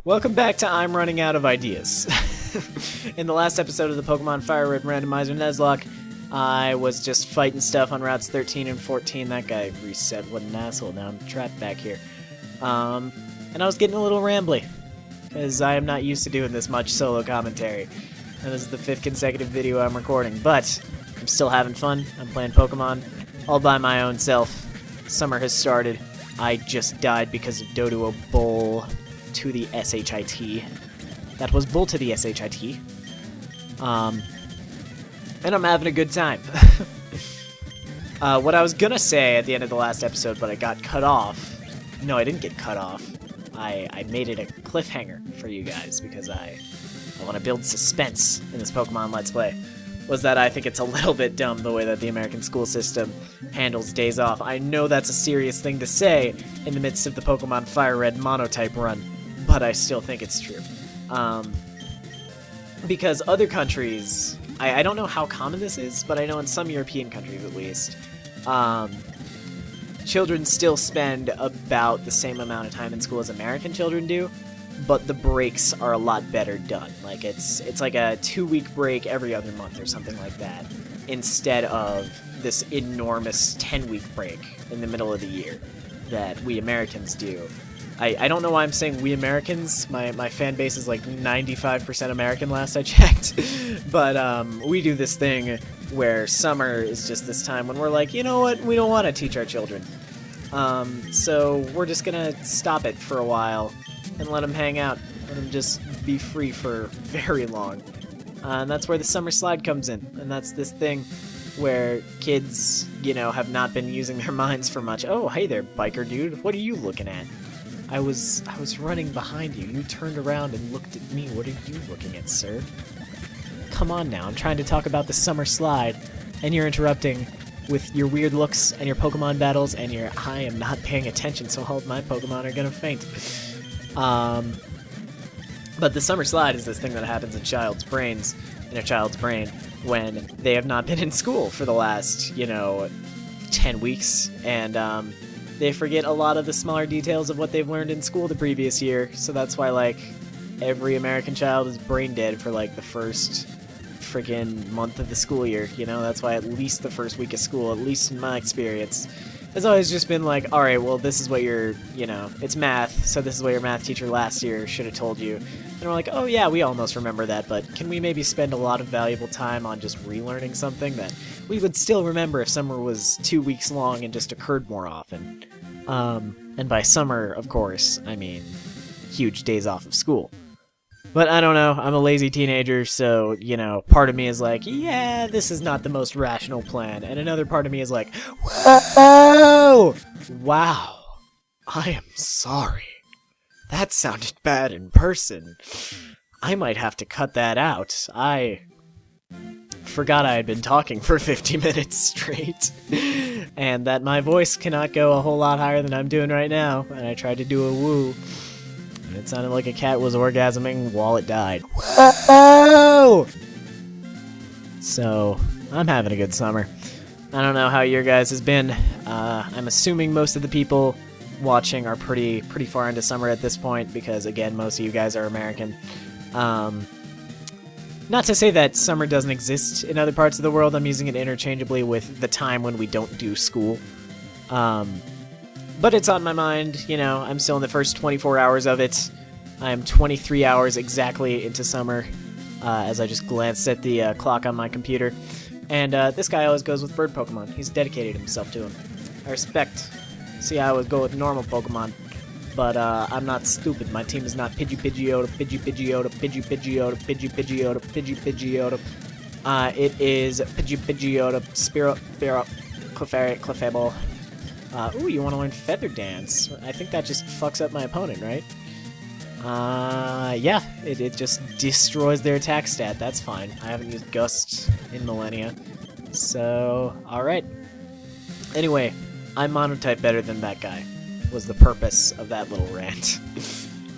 Welcome back to I'm Running Out of Ideas. In the last episode of the Pokemon Fire Red Randomizer Nuzlocke, I was just fighting stuff on routes 13 and 14. That guy reset. What an asshole. Now I'm trapped back here. And I was getting a little rambly, because I am not used to doing this much solo commentary. And this is the 5th consecutive video I'm recording, but I'm still having fun. I'm playing Pokemon all by my own self. Summer has started. I just died because of Doduo Bull to the SHIT. That was Bull to the SHIT. And I'm having a good time. What I was gonna say at the end of the last episode, but I got cut off. No, I didn't get cut off. I made it a cliffhanger for you guys because I want to build suspense in this Pokemon Let's Play. Was that I think it's a little bit dumb the way that the American school system handles days off. I know that's a serious thing to say in the midst of the Pokemon Fire Red monotype run, but I still think it's true. Because other countries, I don't know how common this is, but I know in some European countries at least, children still spend about the same amount of time in school as American children do, but the breaks are a lot better done. Like it's like a 2-week break every other month or something like that, instead of this enormous 10-week break in the middle of the year that we Americans do. I don't know why I'm saying we Americans. My fan base is like 95% American last I checked. But we do this thing where summer is just this time when we're like, you know what, we don't want to teach our children. So we're just going to stop it for a while and let them hang out. Let them just be free for very long. And that's where the summer slide comes in. And that's this thing where kids, you know, have not been using their minds for much. Oh, hey there, biker dude. What are you looking at? I was running behind you. You turned around and looked at me. What are you looking at, sir? Come on now. I'm trying to talk about the summer slide, and you're interrupting with your weird looks and your Pokemon battles, and your I am not paying attention, so all of my Pokemon are gonna faint. But the summer slide is this thing that happens in a child's brain when they have not been in school for the last, 10 weeks, and they forget a lot of the smaller details of what they've learned in school the previous year. So that's why, like, every American child is brain dead for, like, the first freaking month of the school year. That's why at least the first week of school, at least in my experience, has always just been like, alright, well, this is what your, it's math, so this is what your math teacher last year should have told you. And we're like, oh yeah, we almost remember that, but can we maybe spend a lot of valuable time on just relearning something that we would still remember if summer was 2 weeks long and just occurred more often? And by summer, of course, I mean huge days off of school. But I don't know, I'm a lazy teenager, so, part of me is like, yeah, this is not the most rational plan. And another part of me is like, whoa! Wow. I am sorry. That sounded bad in person. I might have to cut that out. I forgot I had been talking for 50 minutes straight. And that my voice cannot go a whole lot higher than I'm doing right now. And I tried to do a woo. It sounded like a cat was orgasming while it died. Whoa! So, I'm having a good summer. I don't know how your guys has been. I'm assuming most of the people watching are pretty far into summer at this point, because, again, most of you guys are American. Not to say that summer doesn't exist in other parts of the world. I'm using it interchangeably with the time when we don't do school. But it's on my mind, I'm still in the first 24 hours of it. I'm 23 hours exactly into summer, as I just glanced at the clock on my computer. And this guy always goes with bird Pokemon. He's dedicated himself to them. I respect. See, I always go with normal Pokemon. But I'm not stupid. My team is not Pidgey-Pidgeotto, Pidgey-Pidgeotto, Pidgey-Pidgeotto, Pidgey-Pidgeotto, Pidgey-Pidgeotto. It is Pidgey-Pidgeotto, Spearow, Clefable. Ooh, you want to learn Feather Dance. I think that just fucks up my opponent, right? Yeah, it just destroys their attack stat. That's fine. I haven't used Gust in millennia. So, alright. Anyway, I'm monotype better than that guy, was the purpose of that little rant.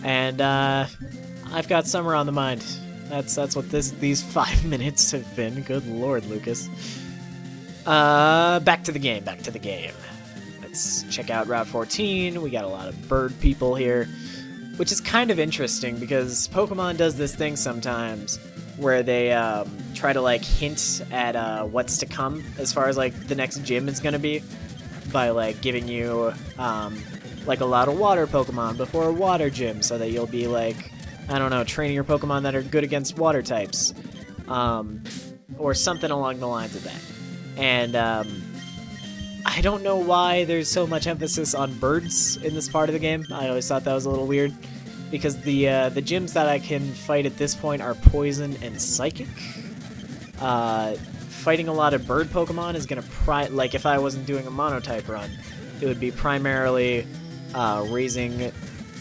And, I've got summer on the mind. That's what these 5 minutes have been. Good lord, Lucas. Back to the game. Let's check out Route 14. We got a lot of bird people here. which is kind of interesting because Pokemon does this thing sometimes where they try to like hint at what's to come as far as like the next gym is gonna be by like giving you like a lot of water Pokemon before a water gym so that you'll be like, I don't know, training your Pokemon that are good against water types, or something along the lines of that. And I don't know why there's so much emphasis on birds in this part of the game. I always thought that was a little weird, because the gyms that I can fight at this point are Poison and Psychic. Fighting a lot of bird Pokemon is gonna like if I wasn't doing a monotype run, it would be primarily raising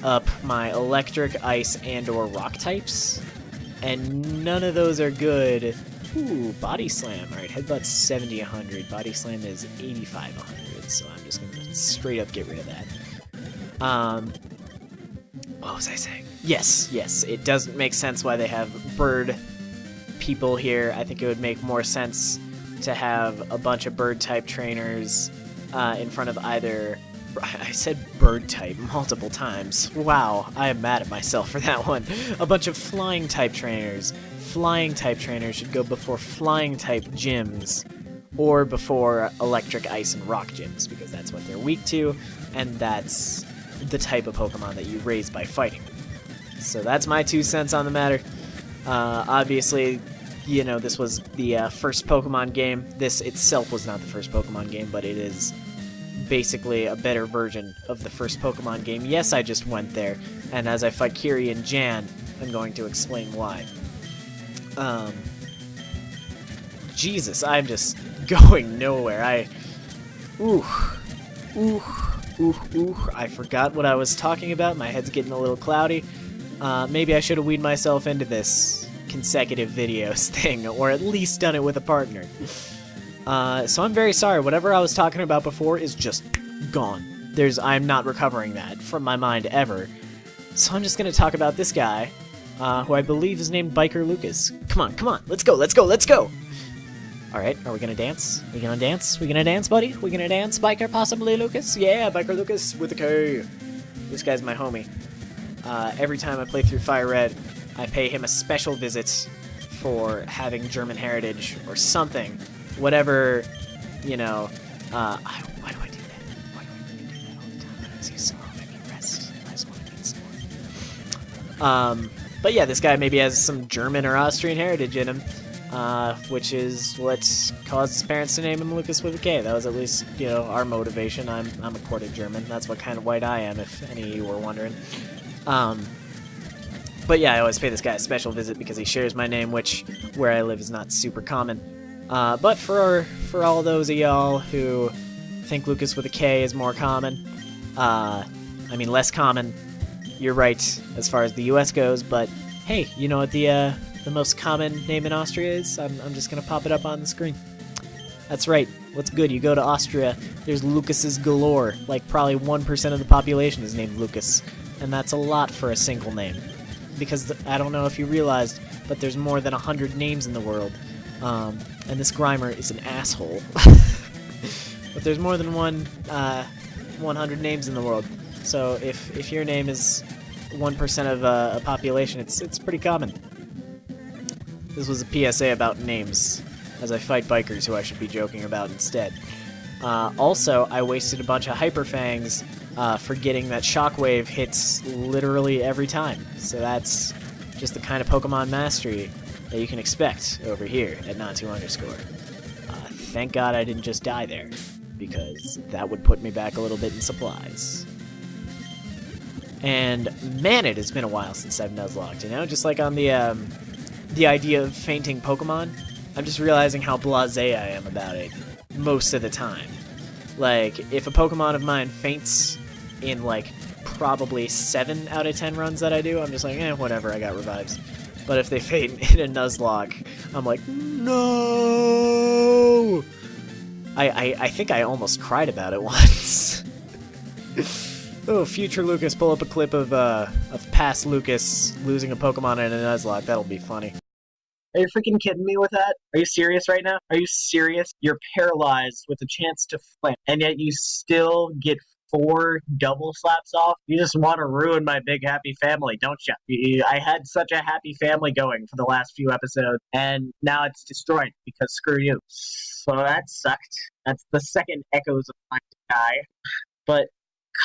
up my electric, ice, and/or rock types, and none of those are good. Ooh, Body Slam. Alright, Headbutt's 70-100. Body Slam is 85-100, so I'm just gonna straight up get rid of that. What was I saying? Yes, it doesn't make sense why they have bird people here. I think it would make more sense to have a bunch of bird type trainers in front of either... I said bird type multiple times. Wow, I am mad at myself for that one. A bunch of flying type trainers. Flying type trainers should go before flying type gyms, or before electric, ice, and rock gyms, because that's what they're weak to, and that's the type of Pokemon that you raise by fighting. So that's my 2 cents on the matter. Obviously, you know, this was the first Pokemon game. This itself was not the first Pokemon game, but it is basically a better version of the first Pokemon game. Yes, I just went there, and as I fight Kiri and Jan, I'm going to explain why. Jesus, I'm just going nowhere. I forgot what I was talking about. My head's getting a little cloudy. Maybe I should have weeded myself into this consecutive videos thing, or at least done it with a partner. So I'm very sorry. Whatever I was talking about before is just gone. I'm not recovering that from my mind ever. So I'm just gonna talk about this guy, who I believe is named Biker Lucas. Come on, let's go! Alright, are we gonna dance? We gonna dance, buddy? We gonna dance, Biker, possibly, Lucas? Yeah, Biker Lucas with a K. This guy's my homie. Every time I play through Fire Red, I pay him a special visit for having German heritage or something. Whatever, you know, why do I do that? Why do I do that all the time? Because he's slow, make me rest. I just want to get slow. But yeah, this guy maybe has some German or Austrian heritage in him, which is what caused his parents to name him Lucas with a K. That was at least, you know, our motivation. I'm a quarter German. That's what kind of white I am, if any of you were wondering. But yeah, I always pay this guy a special visit because he shares my name, which, where I live, is not super common. But for all those of y'all who think Lucas with a K is more common, I mean less common, you're right as far as the US goes, but hey, you know what the most common name in Austria is? I'm just gonna pop it up on the screen. That's right. What's good? You go to Austria, there's Lucases galore. Like probably 1% of the population is named Lucas, and that's a lot for a single name. Because I don't know if you realized, but there's more than 100 names in the world. And this Grimer is an asshole. But there's more than 100 names in the world. So if your name is 1% of a population, it's pretty common. This was a PSA about names, as I fight bikers who I should be joking about instead. Also, I wasted a bunch of Hyper Fangs forgetting that Shockwave hits literally every time. So that's just the kind of Pokemon mastery that you can expect over here at Not2_. Thank God I didn't just die there, because that would put me back a little bit in supplies. And man, it has been a while since I've Nuzlocked, you know? Just like on the idea of fainting Pokemon, I'm just realizing how blasé I am about it most of the time. Like, if a Pokemon of mine faints in, like, probably 7 out of 10 runs that I do, I'm just like, whatever, I got revives. But if they faint in a Nuzlocke, I'm like, no! I think I almost cried about it once. Oh, future Lucas, pull up a clip of past Lucas losing a Pokemon in a Nuzlocke. That'll be funny. Are you freaking kidding me with that? Are you serious right now? Are you serious? You're paralyzed with a chance to flame, and yet you still get 4 double slaps off? You just want to ruin my big happy family, don't you? I had such a happy family going for the last few episodes, and now it's destroyed because screw you. So that sucked. That's the second Echoes of my guy. But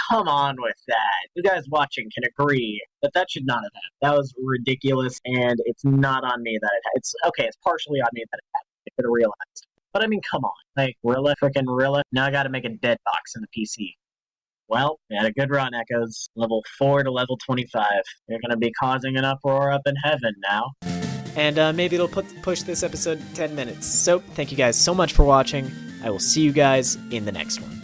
come on with that. You guys watching can agree that should not have happened. That was ridiculous, and it's not on me that it happened. It's okay, it's partially on me that it happened. I could have realized. But I mean, come on. Like, freaking Rilla. Now I gotta make a dead box in the PC. Well, we had a good run, Echoes. Level 4 to level 25. You're gonna be causing an uproar up in heaven now. And maybe it'll push this episode 10 minutes. So, thank you guys so much for watching. I will see you guys in the next one.